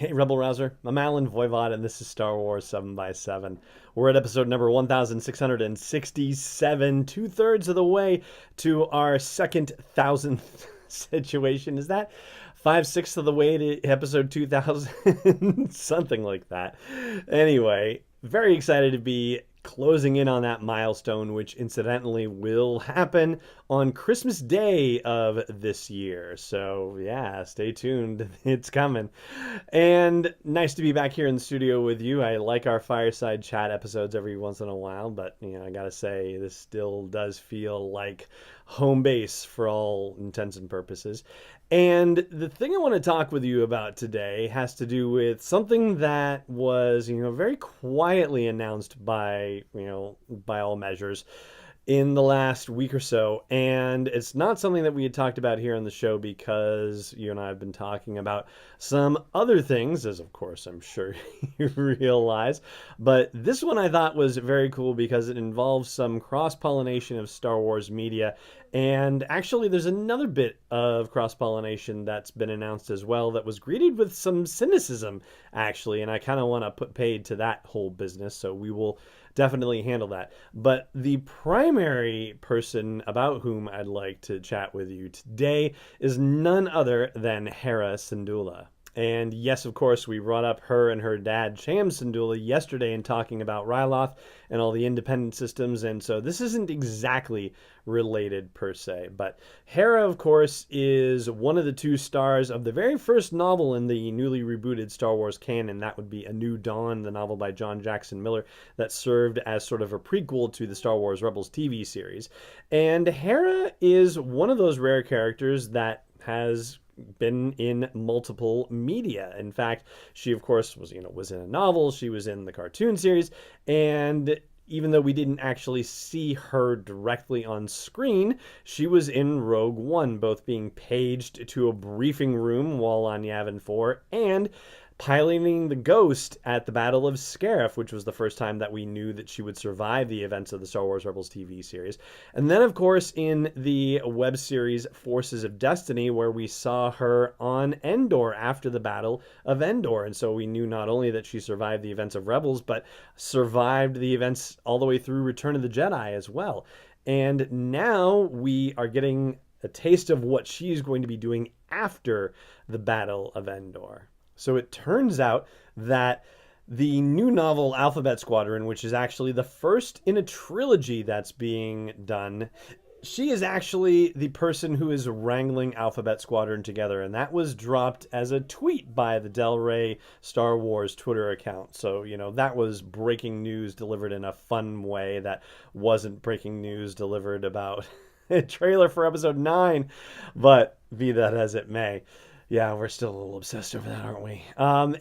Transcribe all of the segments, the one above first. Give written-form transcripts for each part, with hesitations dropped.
Hey, Rebel Rouser. I'm Alan Voivod, and this is Star Wars 7 by 7. We're at episode number 1667, two-thirds of the way to our second thousandth situation. Is that 5/6 of the way to episode 2000? Something like that. Anyway, very excited to be closing in on that milestone, which incidentally will happen on Christmas Day of this year. So, yeah, stay tuned. It's coming. And nice to be back here in the studio with you. I like our fireside chat episodes every once in a while, but I gotta say, this still does feel like home base for all intents and purposes. And the thing I want to talk with you about today has to do with something that was, very quietly announced by, by all measures in the last week or so. And it's not something that we had talked about here on the show because you and I have been talking about some other things, as of course I'm sure you realize. But this one I thought was very cool because it involves some cross-pollination of Star Wars media. And actually, there's another bit of cross-pollination that's been announced as well that was greeted with some cynicism, actually. And I kind of want to put paid to that whole business, so we will definitely handle that. But the primary person about whom I'd like to chat with you today is none other than Hera Syndulla. And yes, of course, we brought up her and her dad, Cham Syndulla, yesterday in talking about Ryloth and all the independent systems. And so this isn't exactly related per se. But Hera, of course, is one of the two stars of the very first novel in the newly rebooted Star Wars canon. That would be A New Dawn, the novel by John Jackson Miller that served as sort of a prequel to the Star Wars Rebels TV series. And Hera is one of those rare characters that has been in multiple media. In fact, she of course was in a novel, she was in the cartoon series, and even though we didn't actually see her directly on screen, she was in Rogue One, both being paged to a briefing room while on Yavin 4 and piloting the Ghost at the Battle of Scarif, which was the first time that we knew that she would survive the events of the Star Wars Rebels TV series. And then, of course, in the web series Forces of Destiny, where we saw her on Endor after the Battle of Endor. And so we knew not only that she survived the events of Rebels, but survived the events all the way through Return of the Jedi as well. And now we are getting a taste of what she's going to be doing after the Battle of Endor. So it turns out that the new novel Alphabet Squadron, which is actually the first in a trilogy that's being done, she is actually the person who is wrangling Alphabet Squadron together. And that was dropped as a tweet by the Del Rey Star Wars Twitter account. So, that was breaking news delivered in a fun way that wasn't breaking news delivered about a trailer for episode 9. But be that as it may. Yeah, we're still a little obsessed over that, aren't we?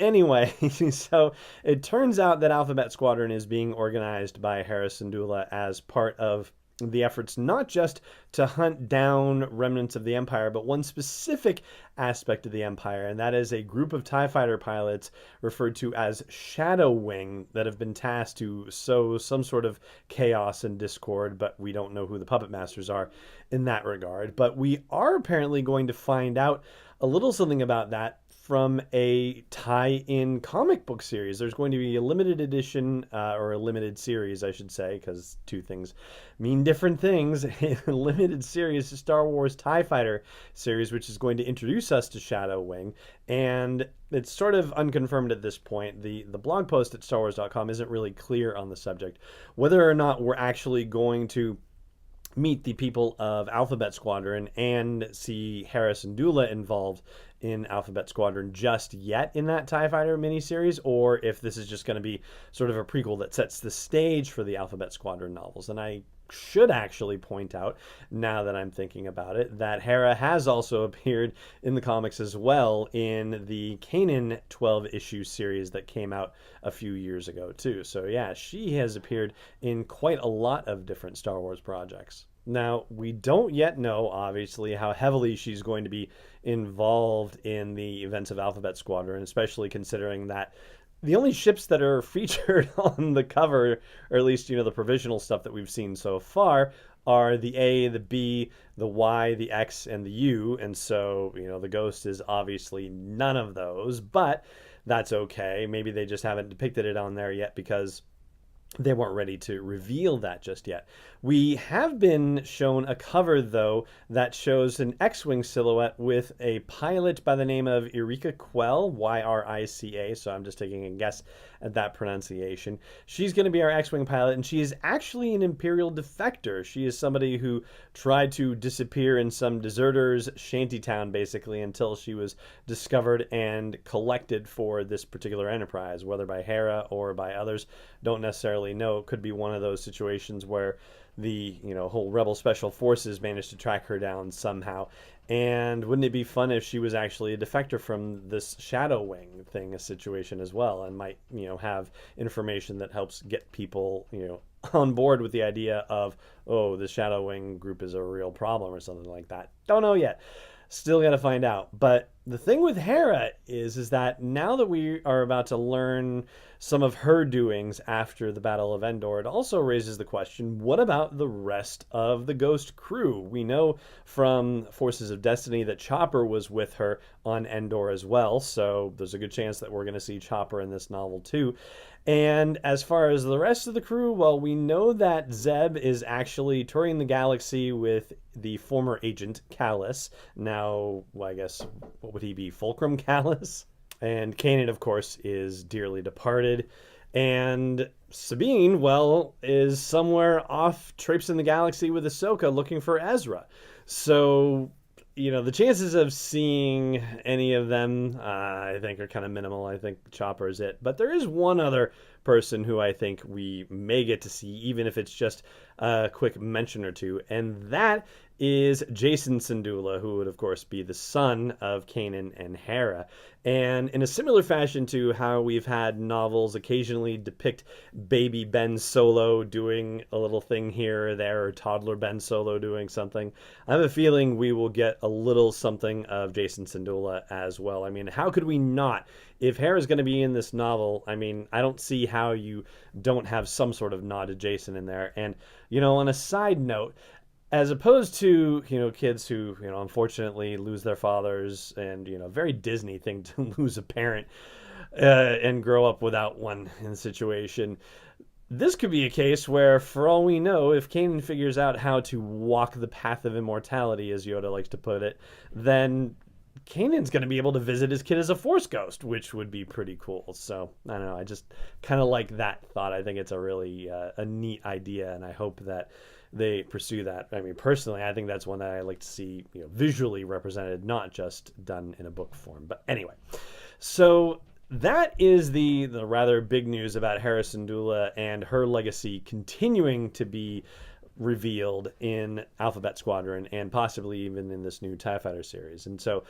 Anyway, so it turns out that Alphabet Squadron is being organized by Hera Syndulla as part of the efforts not just to hunt down remnants of the Empire, but one specific aspect of the Empire, and that is a group of TIE fighter pilots referred to as Shadow Wing that have been tasked to sow some sort of chaos and discord, but we don't know who the puppet masters are in that regard. But we are apparently going to find out a little something about that from a tie-in comic book series. There's going to be a limited edition, or a limited series, I should say, because two things mean different things. A limited series, Star Wars TIE Fighter series, which is going to introduce us to Shadow Wing. And it's sort of unconfirmed at this point. The blog post at StarWars.com isn't really clear on the subject, whether or not we're actually going to meet the people of Alphabet Squadron and see Hera Syndulla involved in Alphabet Squadron just yet in that TIE Fighter miniseries, or if this is just going to be sort of a prequel that sets the stage for the Alphabet Squadron novels. And I should actually point out, now that I'm thinking about it, that Hera has also appeared in the comics as well in the Kanan 12-issue series that came out a few years ago too. So yeah, she has appeared in quite a lot of different Star Wars projects. Now, we don't yet know, obviously, how heavily she's going to be involved in the events of Alphabet Squadron, especially considering that the only ships that are featured on the cover, or at least, the provisional stuff that we've seen so far, are the A, the B, the Y, the X, and the U. And so, the Ghost is obviously none of those. But that's okay. Maybe they just haven't depicted it on there yet because they weren't ready to reveal that just yet. We have been shown a cover, though, that shows an X-Wing silhouette with a pilot by the name of Yrica Quell, Y-R-I-C-A, so I'm just taking a guess at that pronunciation. She's going to be our X-Wing pilot, and she is actually an Imperial defector. She is somebody who tried to disappear in some deserters' shantytown, basically, until she was discovered and collected for this particular enterprise, whether by Hera or by others. Don't necessarily know. It could be one of those situations where the whole Rebel Special Forces managed to track her down somehow. And wouldn't it be fun if she was actually a defector from this Shadow Wing thing, a situation as well, and might have information that helps get people on board with the idea of, oh, the Shadow Wing group is a real problem or something like that. Don't know yet. Still got to find out. But the thing with Hera is that now that we are about to learn some of her doings after the Battle of Endor, it also raises the question, what about the rest of the Ghost crew? We know from Forces of Destiny that Chopper was with her on Endor as well, so there's a good chance that we're going to see Chopper in this novel too. And as far as the rest of the crew, well, we know that Zeb is actually touring the galaxy with the former agent Callus. Now, well, I guess, what would he be? Fulcrum Callus? And Kanan, of course, is dearly departed. And Sabine, well, is somewhere off traipsing the galaxy with Ahsoka looking for Ezra. So, the chances of seeing any of them, I think, are kind of minimal. I think Chopper is it. But there is one other person who I think we may get to see, even if it's just a quick mention or two, and that is Jacen Syndulla, who would, of course, be the son of Kanan and Hera. And in a similar fashion to how we've had novels occasionally depict baby Ben Solo doing a little thing here or there, or toddler Ben Solo doing something, I have a feeling we will get a little something of Jacen Syndulla as well. I mean, how could we not? If Hera's going to be in this novel, I mean, I don't see how you don't have some sort of nod to Jacen in there. And, on a side note, as opposed to, kids who, unfortunately lose their fathers and, very Disney thing to lose a parent and grow up without one in the situation. This could be a case where, for all we know, if Kanan figures out how to walk the path of immortality, as Yoda likes to put it, then Kanan's going to be able to visit his kid as a Force ghost, which would be pretty cool. So, I don't know. I just kind of like that thought. I think it's a really a neat idea, and I hope that they pursue that. I mean, personally, I think that's one that I like to see visually represented, not just done in a book form. But anyway, so that is the rather big news about Hera Syndulla and her legacy continuing to be revealed in Alphabet Squadron and possibly even in this new TIE Fighter series. And so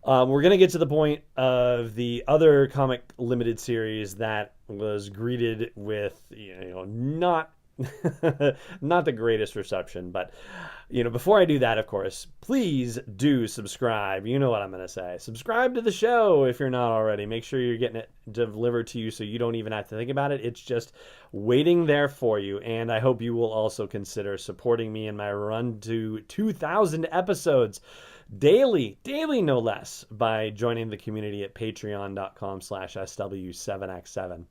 we're going to get to the point of the other comic limited series that was greeted with, not not the greatest reception. But, before I do that, of course, please do subscribe. You know what I'm going to say. Subscribe to the show if you're not already. Make sure you're getting it delivered to you so you don't even have to think about it. It's just waiting there for you. And I hope you will also consider supporting me in my run to 2,000 episodes daily no less, by joining the community at patreon.com/SW7x7.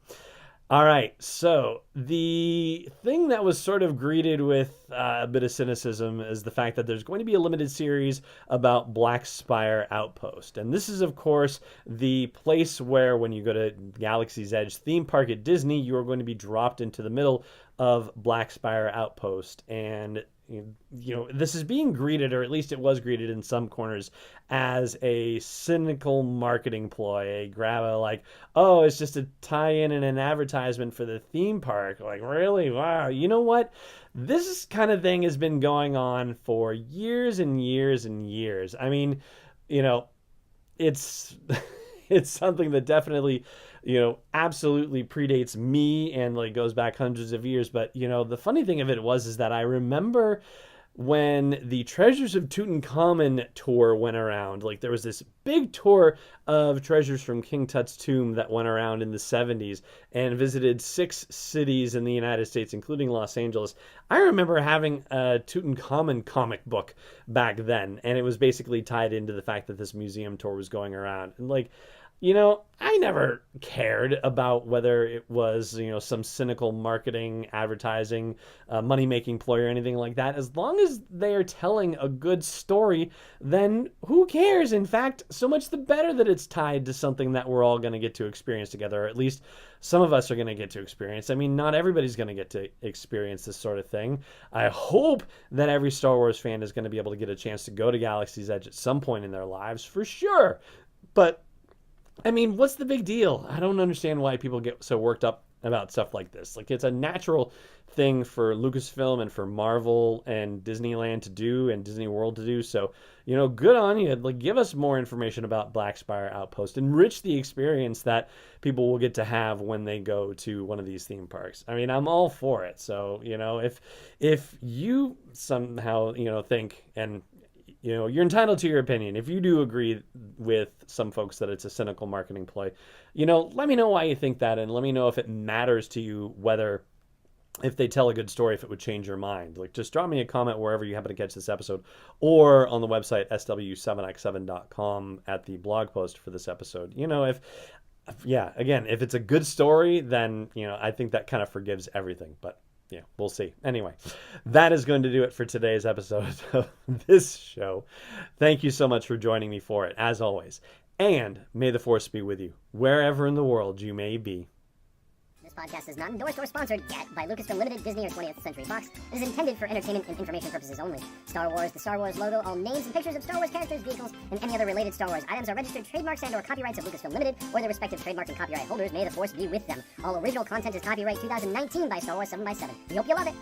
All right, so the thing that was sort of greeted with a bit of cynicism is the fact that there's going to be a limited series about Black Spire Outpost. And this is, of course, the place where when you go to Galaxy's Edge theme park at Disney, you are going to be dropped into the middle of Black Spire Outpost. And this is being greeted, or at least it was greeted in some corners, as a cynical marketing ploy, a grab like, oh, it's just a tie-in and an advertisement for the theme park. Like, really? Wow. You know what? This kind of thing has been going on for years and years and years. I mean, it's it's something that definitely absolutely predates me and goes back hundreds of years. But the funny thing of it is that I remember when the Treasures of Tutankhamun tour went around. There was this big tour of treasures from King Tut's tomb that went around in the 70s and visited 6 cities in the United States, including Los Angeles. I remember having a Tutankhamun comic book back then, and it was basically tied into the fact that this museum tour was going around. And I never cared about whether it was, some cynical marketing, advertising, money-making ploy or anything like that. As long as they are telling a good story, then who cares? In fact, so much the better that it's tied to something that we're all going to get to experience together, or at least some of us are going to get to experience. I mean, not everybody's going to get to experience this sort of thing. I hope that every Star Wars fan is going to be able to get a chance to go to Galaxy's Edge at some point in their lives, for sure. But I mean, what's the big deal? I don't understand why people get so worked up about stuff like this. Like, it's a natural thing for Lucasfilm and for Marvel and Disneyland to do and Disney World to do. So, good on you. Like, give us more information about Black Spire Outpost. Enrich the experience that people will get to have when they go to one of these theme parks. I mean, I'm all for it. So, if you somehow, think, and you're entitled to your opinion. If you do agree with some folks that it's a cynical marketing ploy, let me know why you think that, and let me know if it matters to you whether, if they tell a good story, if it would change your mind. Like, just drop me a comment wherever you happen to catch this episode, or on the website sw7x7.com at the blog post for this episode. If it's a good story, then, I think that kind of forgives everything. But yeah, we'll see. Anyway, that is going to do it for today's episode of this show. Thank you so much for joining me for it, as always. And may the Force be with you, wherever in the world you may be. This podcast is not endorsed or sponsored yet by Lucasfilm Limited, Disney, or 20th Century Fox. It is intended for entertainment and information purposes only. Star Wars, the Star Wars logo, all names and pictures of Star Wars characters, vehicles, and any other related Star Wars items are registered trademarks and/or copyrights of Lucasfilm Limited or their respective trademark and copyright holders. May the Force be with them. All original content is copyright 2019 by Star Wars 7x7. We hope you love it.